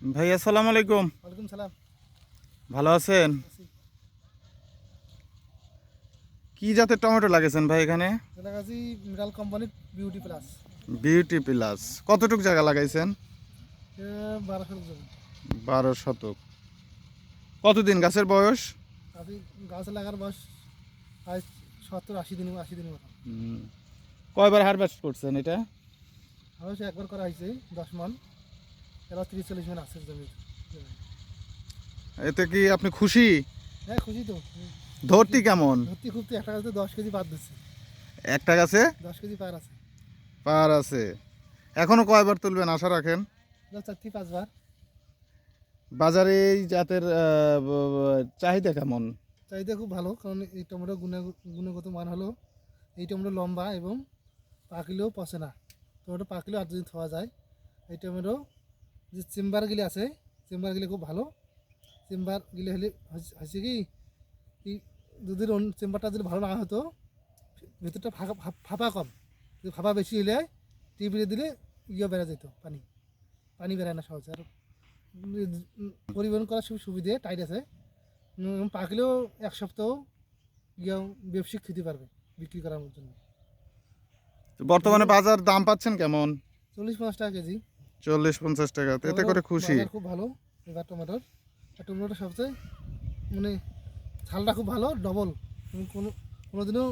ভাই আসসালামু আলাইকুম। ওয়ালাইকুম সালাম। ভালো আছেন? আছি। কি জাতের টমেটো লাগিয়েছেন ভাই এখানে? এটা কাছি মিরাল কোম্পানির বিউটি প্লাস। Beauty plus. কতটুক জায়গা লাগাইছেন? 1200 জমি। 12 শতক। কতদিন গাছের বয়স? কাছি গাছ লাগার বয়স আজ 70-80 দিনের মতো। হুম। কয়বার হারভেস্ট করছেন এটা? অবশ্য একবার করা হয়েছে 10 মণ। এবার 30-40 মণ আছে জমি। এতে কি আপনি খুশি? হ্যাঁ, খুশি তো। ধরতি কেমন? ধরতে খুব তো একটা গাছে 10 কেজি পার দিচ্ছে। একটা গাছে 10 কেজি পার আছে। পার আছে। এখনো কয়বার তুলবেন আশা রাখেন? 4-5 বার। বাজারে এই জাতের চাহিদা কেমন? চাহিদা খুব ভালো, কারণ এই টমেটো গুণগত মান হলো এই টমেটো লম্বা এবং পাকলেও পচে না। টমেটো পাকলেও 8 দিন খাওয়া যায়। এই টমেটো যে চেম্বারগুলি আছে, চেম্বারগুলি খুব ভালো। চেম্বারগুলি হলে হচ্ছে কি এই যদি চেম্বারটা যদি ভালো না হতো, ভিতরটা ফাঁপা কম, যদি ফাঁপা বেশি হলে টিভিতে দিলে বেড়া যেত, পানি পানি বেড়ায় না সহজে। আর পরিবহন করার সুবিধে টাইট আছে। পাকলেও 1 সপ্তাহ ব্যবসায়িক খেতে পারবে বিক্রি করার জন্য। তো বর্তমানে বাজার দাম পাচ্ছেন কেমন? 40-50 টাকা কেজি। 40-50 টাকা, এতে করে খুশি? বাজার খুব ভালো এবার টমেটোর। আর টমেটোটা সবচেয়ে মানে ঝালটা খুব ভালো, ডবল। কোনো কোনোদিনও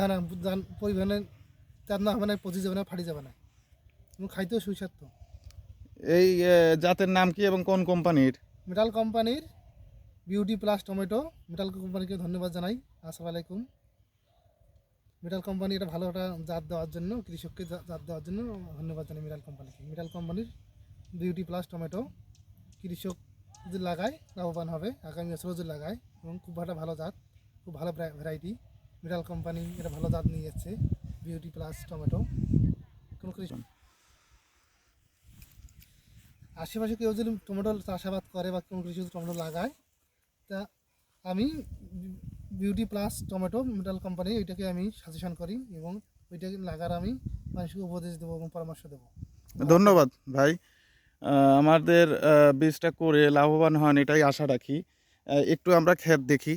হয় না, পরিবহনে চার না হবে না, পচে যাবে না, ফাটি যাবে না, খাইতেও সুস্বাদু। এই জাতের নাম কি এবং কোন কোম্পানির? মেটাল কোম্পানির বিউটি প্লাস টমেটো। মেটাল কোম্পানিকে ধন্যবাদ জানাই। আসসালামু আলাইকুম। মেটাল কোম্পানি এটা ভালো একটা জাত দেওয়ার জন্য, কৃষককে জাত দেওয়ার জন্য ধন্যবাদ জানাই মেটাল কোম্পানিকে। মেটাল কোম্পানির বিউটি প্লাস টমেটো কৃষক যদি লাগায় লাভবান হবে, আগামী বছরও যদি লাগায়, এবং খুব একটা ভালো জাত, খুব ভালো ভ্যারাইটি। মেটাল কোম্পানি এটা ভালো জাত নিয়ে যাচ্ছে, বিউটি প্লাস টমেটো। কোনো কৃষক আশেপাশে কেউ যদি টমেটো চাষাবাদ করে বা কোনো কৃষক টমেটো লাগায়, তা আমি beauty plus tomato metal company ওইটাকে আমি সাজেশন করি, এবং ওইটাকে লাগার আমি মানুষকে উপদেশ দেবো এবং পরামর্শ দেবো। ধন্যবাদ ভাই। আমাদের বীজটা করে লাভবান হন এটাই আশা রাখি। একটু আমরা ক্ষেত দেখি।